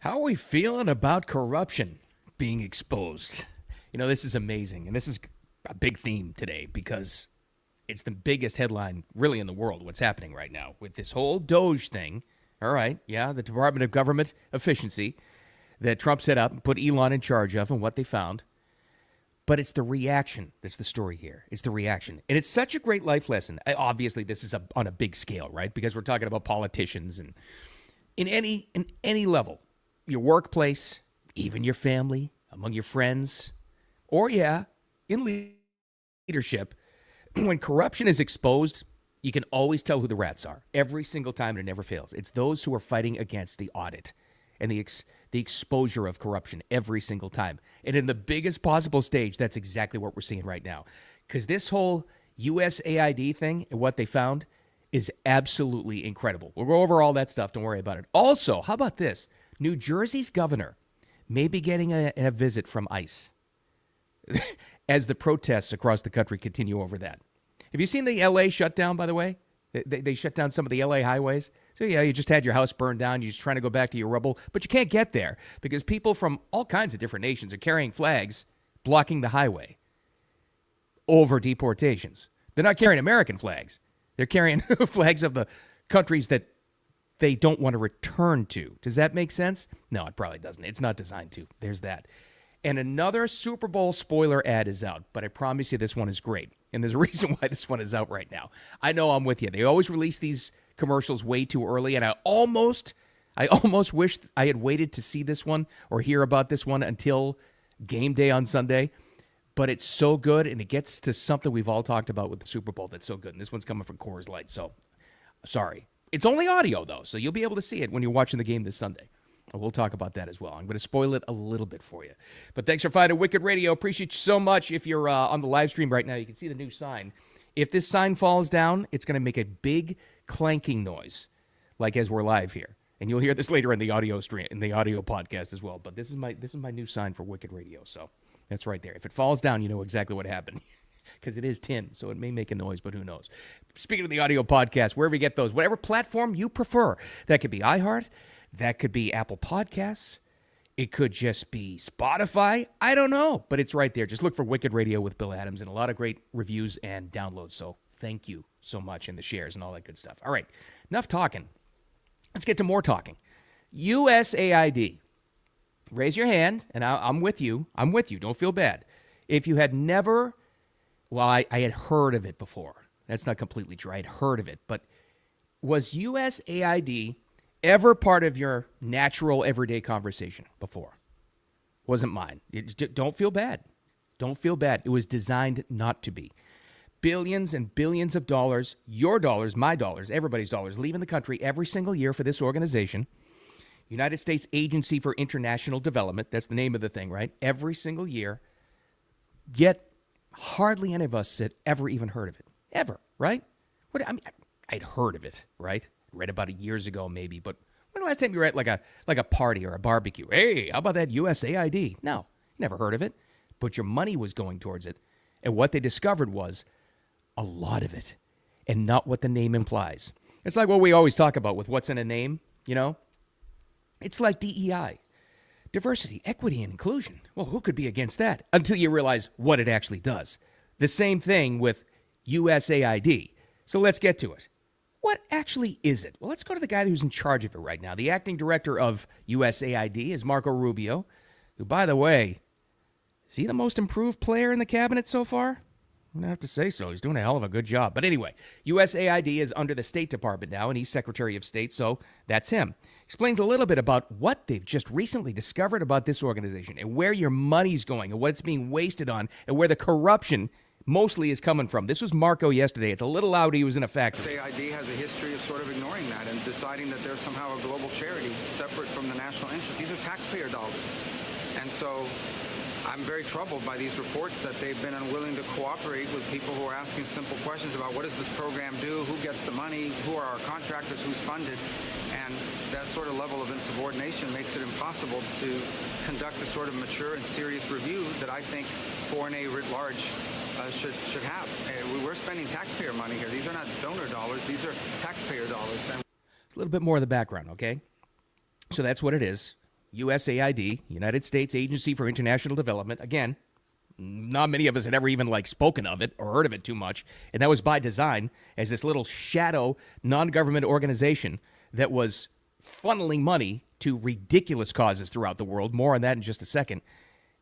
How are we feeling about corruption being exposed? You know, this is amazing. And this is a big theme today because it's the biggest headline really in the world, what's happening right now with this whole DOGE thing. All right, yeah, the Department of Government Efficiency that Trump set up and put Elon in charge of and what they found. But it's the reaction that's the story here. It's the reaction. And it's such a great life lesson. Obviously, this is on a big scale, right? Because we're talking about politicians and in any level, your workplace, even your family, among your friends, or, yeah, in leadership, when corruption is exposed, you can always tell who the rats are. Every single time, and it never fails. It's those who are fighting against the audit and the exposure of corruption every single time. And in the biggest possible stage, that's exactly what we're seeing right now. Because this whole USAID thing and what they found is absolutely incredible. We'll go over all that stuff. Don't worry about it. Also, how about this? New Jersey's governor may be getting a visit from ICE as the protests across the country continue over that. Have you seen the L.A. shutdown, by the way? They shut down some of the L.A. highways. So, yeah, you just had your house burned down. You're just trying to go back to your rubble. But you can't get there because people from all kinds of different nations are carrying flags blocking the highway over deportations. They're not carrying American flags. They're carrying flags of the countries that they don't want to return to. Does that make sense? No, it probably doesn't. It's not designed to. There's that. And another Super Bowl spoiler ad is out, but I promise you this one is great. And there's a reason why this one is out right now. I know I'm with you. They always release these commercials way too early, and I almost wished I had waited to see this one or hear about this one until game day on Sunday. But it's so good, and it gets to something we've all talked about with the Super Bowl that's so good. And this one's coming from Coors Light, so sorry. It's only audio, though, so you'll be able to see it when you're watching the game this Sunday. We'll talk about that as well. I'm going to spoil it a little bit for you. But thanks for finding Wicked Radio. Appreciate you so much. If you're on the live stream right now, you can see the new sign. If this sign falls down, it's going to make a big clanking noise, like as we're live here. And you'll hear this later in the audio stream, in the audio podcast as well. But this is my new sign for Wicked Radio. So that's right there. If it falls down, you know exactly what happened. Because it is tin, so it may make a noise, but who knows. Speaking of the audio podcast, wherever you get those, whatever platform you prefer. That could be iHeart. That could be Apple Podcasts. It could just be Spotify. I don't know, but it's right there. Just look for Wicked Radio with Bill Adams and a lot of great reviews and downloads. So thank you so much, and the shares and all that good stuff. All right, enough talking. Let's get to more talking. USAID. Raise your hand, and I'm with you. I'm with you. Don't feel bad. If you had never... Well, I had heard of it before. That's not completely true. I had heard of it. But was USAID ever part of your natural everyday conversation before? Wasn't mine. Don't feel bad. Don't feel bad. It was designed not to be. Billions and billions of dollars, your dollars, my dollars, everybody's dollars, leaving the country every single year for this organization. United States Agency for International Development. That's the name of the thing, right? Every single year. Yet... hardly any of us had ever even heard of it. Ever, right? I'd heard of it, right? Read about it years ago, maybe. But when the last time you were at like a party or a barbecue? Hey, how about that USAID? No, never heard of it. But your money was going towards it. And what they discovered was a lot of it. And not what the name implies. It's like what we always talk about with what's in a name, you know? It's like DEI. Diversity, equity, and inclusion. Well, who could be against that? Until you realize what it actually does. The same thing with USAID. So let's get to it. What actually is it? Well, let's go to the guy who's in charge of it right now. The acting director of USAID is Marco Rubio, who, by the way, is he the most improved player in the cabinet so far? I'm going to have to say so. He's doing a hell of a good job. But anyway, USAID is under the State Department now, and he's Secretary of State, so that's him. Explains a little bit about what they've just recently discovered about this organization and where your money's going and what it's being wasted on and where the corruption mostly is coming from. This was Marco yesterday. It's a little loud. He was in a factory. USAID has a history of sort of ignoring that and deciding that there's somehow a global charity separate from the national interest. These are taxpayer dollars. And so I'm very troubled by these reports that they've been unwilling to cooperate with people who are asking simple questions about what does this program do, who gets the money, who are our contractors, who's funded. And that sort of level of insubordination makes it impossible to conduct the sort of mature and serious review that I think foreign aid writ large should have. We're spending taxpayer money here. These are not donor dollars. These are taxpayer dollars. And it's a little bit more of the background, okay? So that's what it is. USAID, United States Agency for International Development. Again, not many of us had ever even spoken of it or heard of it too much. And that was by design, as this little shadow non-government organization that was funneling money to ridiculous causes throughout the world. More on that in just a second.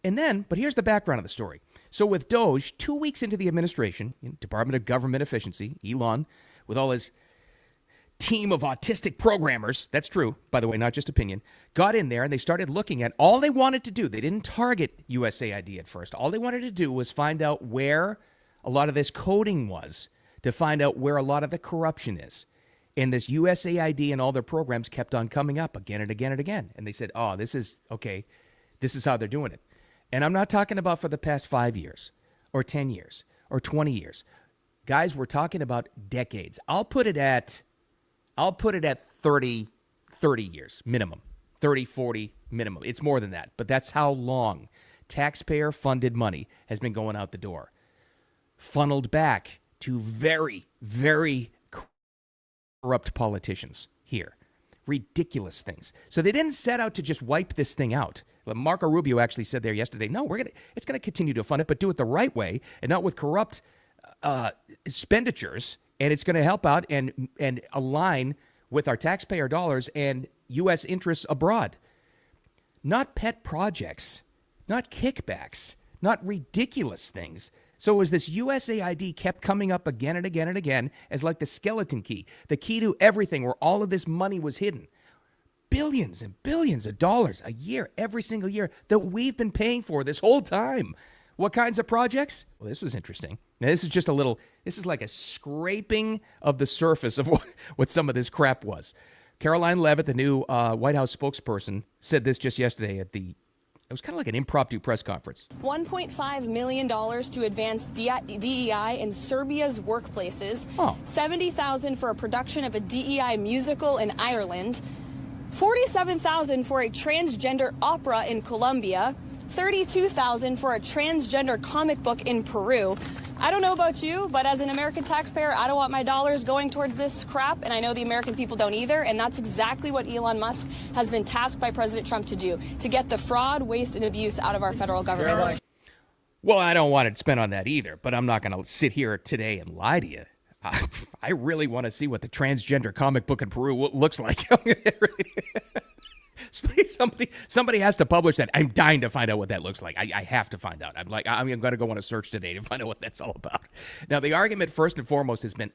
And then, but here's the background of the story. So with DOGE, 2 weeks into the administration, Department of Government Efficiency, Elon, with all his team of autistic programmers, that's true, by the way, not just opinion, got in there and they started looking at all they wanted to do. They didn't target USAID at first. All they wanted to do was find out where a lot of this coding was, to find out where a lot of the corruption is. And this USAID and all their programs kept on coming up again and again and again. And they said, oh, this is how they're doing it. And I'm not talking about for the past 5 years or 10 years or 20 years. Guys, we're talking about decades. I'll put it at 30 years minimum, 30, 40 minimum. It's more than that, but that's how long taxpayer-funded money has been going out the door, funneled back to very, very corrupt politicians here. Ridiculous things. So they didn't set out to just wipe this thing out. Marco Rubio actually said there yesterday, no, it's going to continue to fund it, but do it the right way and not with corrupt expenditures. And it's going to help out and align with our taxpayer dollars and U.S. interests abroad. Not pet projects, not kickbacks, not ridiculous things. So as this USAID kept coming up again and again and again as like the skeleton key, the key to everything where all of this money was hidden. Billions and billions of dollars a year, every single year, that we've been paying for this whole time. What kinds of projects? Well, this was interesting. Now, this is like a scraping of the surface of what some of this crap was. Caroline Leavitt, the new White House spokesperson, said this just yesterday it was kind of like an impromptu press conference. $1.5 million to advance DEI in Serbia's workplaces. Oh. $70,000 for a production of a DEI musical in Ireland. $47,000 for a transgender opera in Colombia. $32,000 for a transgender comic book in Peru. I don't know about you, but as an American taxpayer, I don't want my dollars going towards this crap, and I know the American people don't either, and that's exactly what Elon Musk has been tasked by President Trump to do, to get the fraud, waste, and abuse out of our federal government. Well, I don't want to spend on that either, but I'm not going to sit here today and lie to you. I really want to see what the transgender comic book in Peru looks like. Somebody has to publish that. I'm dying to find out what that looks like. I have to find out. I'm going to go on a search today to find out what that's all about. Now, the argument first and foremost has been,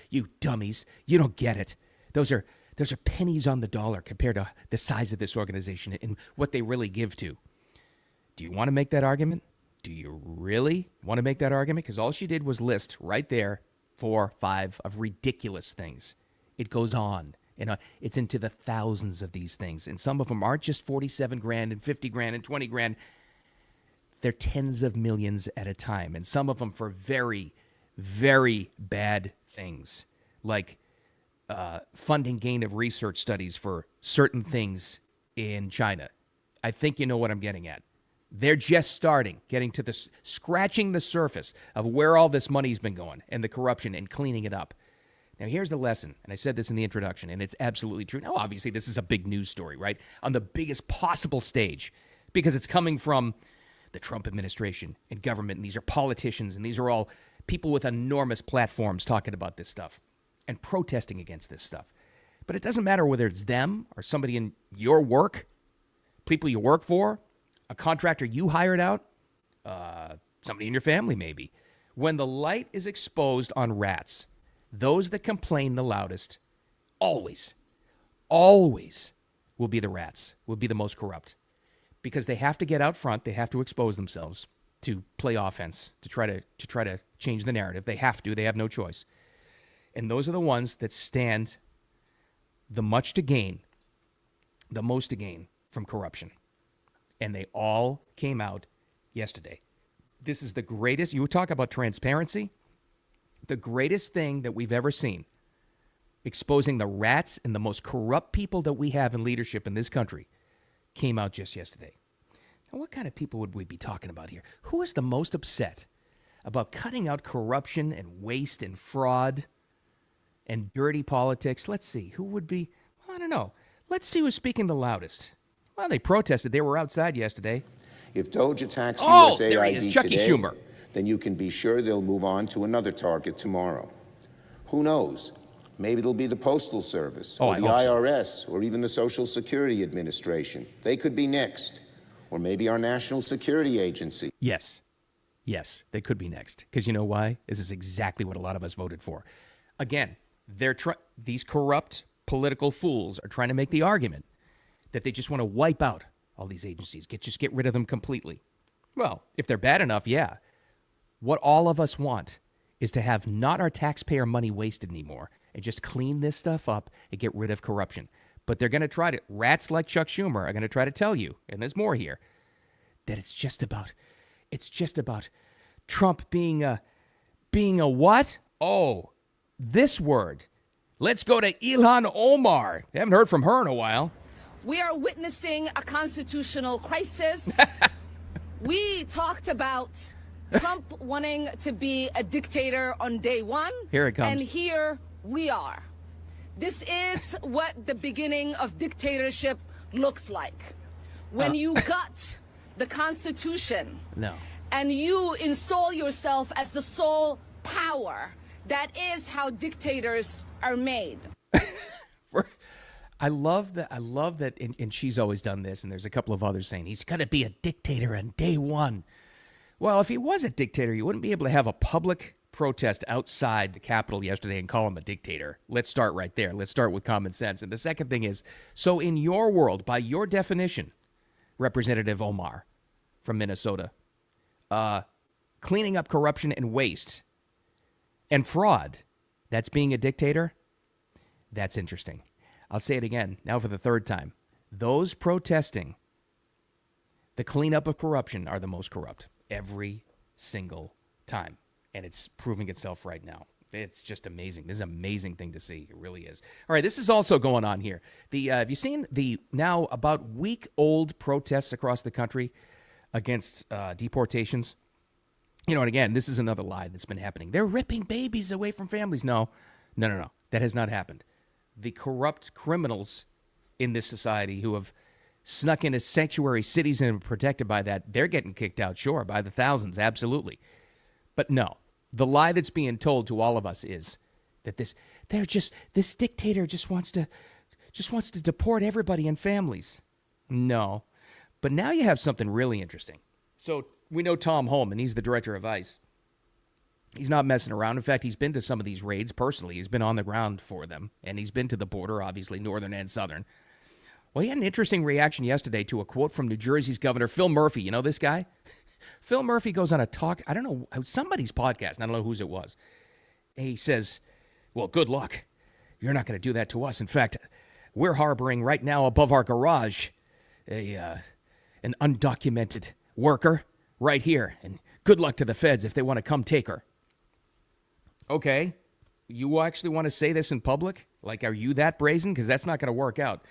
you dummies, you don't get it. Those are pennies on the dollar compared to the size of this organization and what they really give to. Do you want to make that argument? Do you really want to make that argument? Because all she did was list right there 4, 5 of ridiculous things. It goes on. It's into the thousands of these things. And some of them aren't just 47 grand and 50 grand and 20 grand. They're tens of millions at a time. And some of them for very, very bad things, like funding gain of research studies for certain things in China. I think you know what I'm getting at. They're just getting to scratching the surface of where all this money's been going and the corruption and cleaning it up. Now, here's the lesson, and I said this in the introduction, and it's absolutely true. Now, obviously, this is a big news story, right? On the biggest possible stage, because it's coming from the Trump administration and government, and these are politicians, and these are all people with enormous platforms talking about this stuff and protesting against this stuff. But it doesn't matter whether it's them or somebody in your work, people you work for, a contractor you hired out, somebody in your family maybe. When the light is exposed on rats, those that complain the loudest always will be the rats, will be the most corrupt. Because they have to get out front, they have to expose themselves to play offense, to try to change the narrative. They have no choice. And those are the ones that stand the most to gain from corruption. And they all came out yesterday. This is the greatest, you talk about transparency, the greatest thing that we've ever seen, exposing the rats and the most corrupt people that we have in leadership in this country, came out just yesterday. Now, what kind of people would we be talking about here? Who is the most upset about cutting out corruption and waste and fraud and dirty politics? Let's see. Who would be? I don't know. Let's see who's speaking the loudest. Well, they protested. They were outside yesterday. If DOGE attacks Oh, there he USAID is, Chucky today, Schumer. then you can be sure they'll move on to another target tomorrow. Who knows? Maybe it'll be the Postal Service, or I the hope so. IRS, or even the Social Security Administration. They could be next. Or maybe our National Security Agency. Yes. Yes, they could be next. Because you know why? This is exactly what a lot of us voted for. Again, these corrupt political fools are trying to make the argument that they just want to wipe out all these agencies, just get rid of them completely. Well, if they're bad enough, yeah. What all of us want is to have not our taxpayer money wasted anymore and just clean this stuff up and get rid of corruption. But they're going to try to, rats like Chuck Schumer are going to try to tell you, and there's more here, that it's just about Trump being a what? Oh, this word. Let's go to Ilhan Omar. I haven't heard from her in a while. We are witnessing a constitutional crisis. We talked about Trump wanting to be a dictator on day one. Here it comes. And here we are. This is what the beginning of dictatorship looks like. When you gut the Constitution and you install yourself as the sole power, that is how dictators are made. I love that, and she's always done this, and there's a couple of others saying he's going to be a dictator on day one. Well, if he was a dictator, you wouldn't be able to have a public protest outside the Capitol yesterday and call him a dictator. Let's start right there. Let's start with common sense. And the second thing is, so in your world, by your definition, Representative Omar from Minnesota, cleaning up corruption and waste and fraud, that's being a dictator? That's interesting. I'll say it again, now for the third time. Those protesting the cleanup of corruption are the most corrupt every single time. And it's proving itself right now. It's just amazing. This is an amazing thing to see. It really is. All right, this is also going on here. Have you seen the now about week-old protests across the country against deportations? You know, and again, this is another lie that's been happening. They're ripping babies away from families. No. That has not happened. The corrupt criminals in this society who have snuck into sanctuary cities and are protected by that, they're getting kicked out, sure, by the thousands, absolutely. But no, the lie that's being told to all of us is that this dictator just wants to deport everybody and families. No. But now you have something really interesting. So we know Tom Homan, he's the director of ICE. He's not messing around. In fact, he's been to some of these raids personally. He's been on the ground for them, and he's been to the border, obviously, northern and southern. Well, he had an interesting reaction yesterday to a quote from New Jersey's Governor Phil Murphy. You know this guy? Phil Murphy goes on a talk, I don't know, somebody's podcast, I don't know whose it was. And he says, well, good luck. You're not going to do that to us. In fact, we're harboring right now above our garage an undocumented worker right here. And good luck to the feds if they want to come take her. Okay, you actually want to say this in public? Like, are you that brazen? Because that's not going to work out.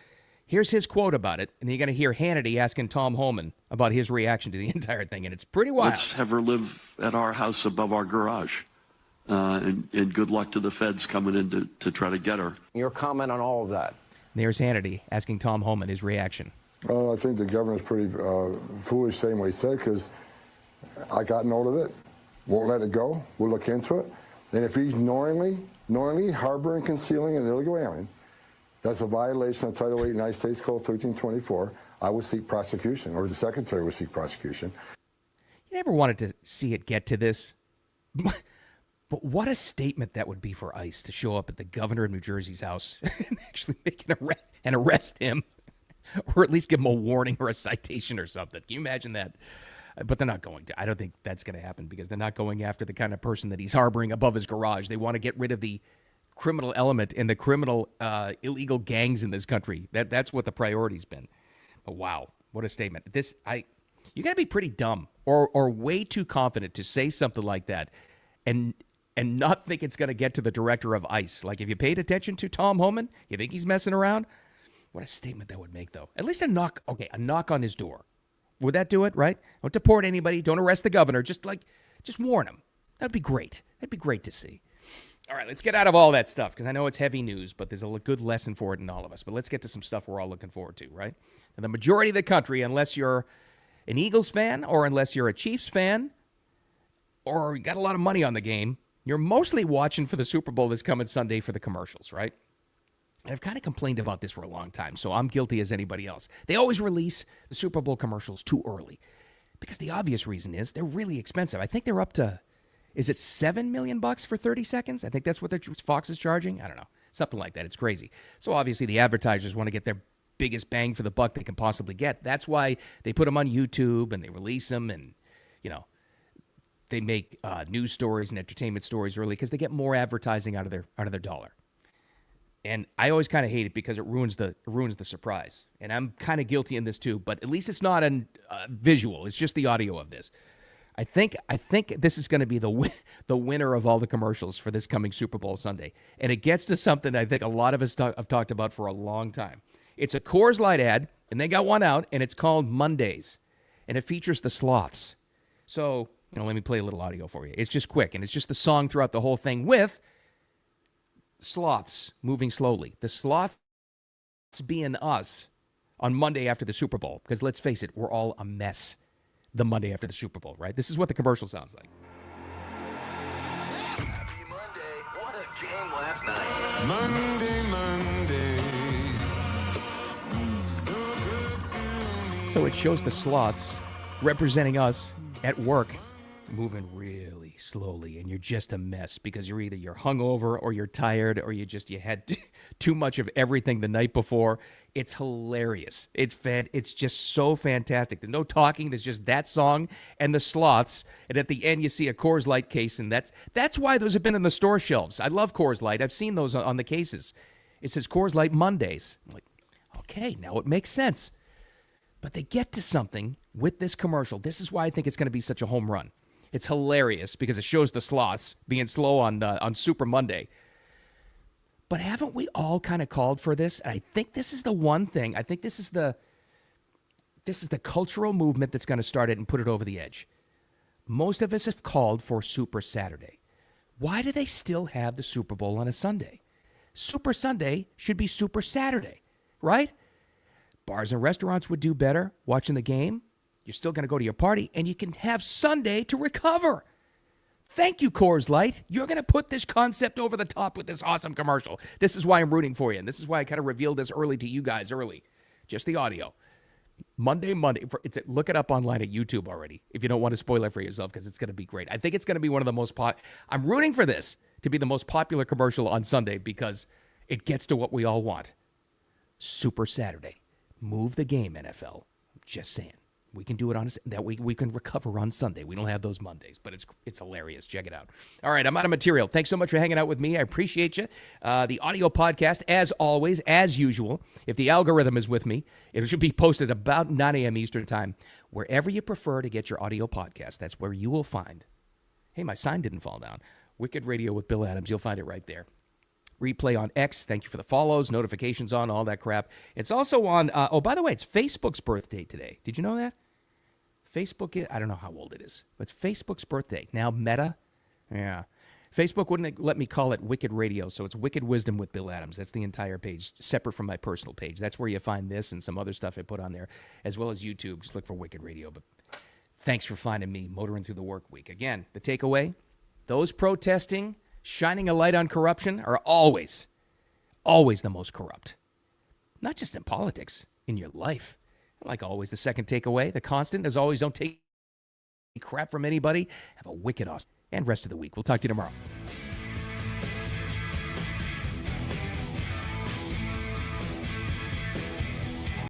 Here's his quote about it, and you're going to hear Hannity asking Tom Homan about his reaction to the entire thing, and it's pretty wild. Let's have her live at our house above our garage, and good luck to the feds coming in to try to get her. Your comment on all of that? There's Hannity asking Tom Homan his reaction. I think the governor's pretty foolish saying what he said, because I got note of it, won't let it go, we'll look into it. And if he's knowingly harboring, concealing an illegal alien, that's a violation of Title 8 United States Code 1324. I would seek prosecution, or the Secretary would seek prosecution. You never wanted to see it get to this? But what a statement that would be for ICE to show up at the governor of New Jersey's house and actually make an arrest and arrest him, or at least give him a warning or a citation or something. Can you imagine that? But they're not going to. I don't think that's going to happen, because they're not going after the kind of person that he's harboring above his garage. They want to get rid of the criminal element and the criminal illegal gangs in this country. That's what the priority's been. But wow, what a statement. You got to be pretty dumb or way too confident to say something like that and not think it's going to get to the director of ICE. Like, if you paid attention to Tom Homan, you think he's messing around? What a statement that would make, though. At least a knock on his door. Would that do it, right? Don't deport anybody. Don't arrest the governor. Just warn him. That'd be great. That'd be great to see. All right, let's get out of all that stuff because I know it's heavy news, but there's a good lesson for it in all of us. But let's get to some stuff we're all looking forward to, right? And the majority of the country, unless you're an Eagles fan or unless you're a Chiefs fan or you got a lot of money on the game, you're mostly watching for the Super Bowl that's coming Sunday for the commercials, right? And I've kind of complained about this for a long time, so I'm guilty as anybody else. They always release the Super Bowl commercials too early because the obvious reason is they're really expensive. I think they're up to, is it $7 million for 30 seconds? I think that's what Fox is charging. I don't know. Something like that. It's crazy. So obviously the advertisers want to get their biggest bang for the buck they can possibly get. That's why they put them on YouTube and they release them and, you know, they make news stories and entertainment stories early because they get more advertising out of their dollar. And I always kind of hate it because it ruins the surprise. And I'm kind of guilty in this too, but at least it's not a visual. It's just the audio of this. I think this is going to be the winner of all the commercials for this coming Super Bowl Sunday. And it gets to something I think a lot of us have talked about for a long time. It's a Coors Light ad, and they got one out, and it's called Mondays. And it features the Sloths. So, let me play a little audio for you. It's just quick, and it's just the song throughout the whole thing with sloths moving slowly. The sloths being us on Monday after the Super Bowl. Because let's face it, we're all a mess the Monday after the Super Bowl, right? This is what the commercial sounds like. Happy Monday. What a game last night. Monday. So good to me. So it shows the sloths representing us at work moving really slowly, and you're just a mess because you're hungover or you're tired or you had too much of everything the night before. It's hilarious. It's just so fantastic. There's no talking. There's just that song and the sloths, and at the end you see a Coors Light case, and that's why those have been in the store shelves. I love Coors Light. I've seen those on the cases. It says Coors Light Mondays. I'm like, okay, now it makes sense. But they get to something with this commercial. This is why I think it's going to be such a home run. It's hilarious because it shows the sloths being slow on Super Monday. But haven't we all kind of called for this? And I think this is the one thing. I think this is the cultural movement that's going to start it and put it over the edge. Most of us have called for Super Saturday. Why do they still have the Super Bowl on a Sunday? Super Sunday should be Super Saturday, right? Bars and restaurants would do better watching the game. You're still going to go to your party, and you can have Sunday to recover. Thank you, Coors Light. You're going to put this concept over the top with this awesome commercial. This is why I'm rooting for you, and this is why I kind of revealed this early to you guys early. Just the audio. Monday. Look it up online at YouTube already if you don't want to spoil it for yourself because it's going to be great. I think it's going to be one of the most I'm rooting for this to be the most popular commercial on Sunday because it gets to what we all want. Super Saturday. Move the game, NFL. Just saying. We can do it on that week. We can recover on Sunday. We don't have those Mondays, but it's hilarious. Check it out. All right, I'm out of material. Thanks so much for hanging out with me. I appreciate you. The audio podcast, as always, as usual, if the algorithm is with me, it should be posted about 9 a.m. Eastern time. Wherever you prefer to get your audio podcast, that's where you will find. Hey, my sign didn't fall down. Wicked Radio with Bill Adams. You'll find it right there. Replay on X. Thank you for the follows, notifications on, all that crap. It's also on, by the way, it's Facebook's birthday today. Did you know that? Facebook, I don't know how old it is, but it's Facebook's birthday. Now Meta, yeah. Facebook wouldn't let me call it Wicked Radio, so it's Wicked Wisdom with Bill Adams. That's the entire page, separate from my personal page. That's where you find this and some other stuff I put on there, as well as YouTube. Just look for Wicked Radio. But thanks for finding me motoring through the work week. Again, the takeaway, those protesting, shining a light on corruption are always the most corrupt. Not just in politics, in your life. Like always, the second takeaway, the constant, as always, don't take crap from anybody. Have a wicked awesome and rest of the week. We'll talk to you tomorrow.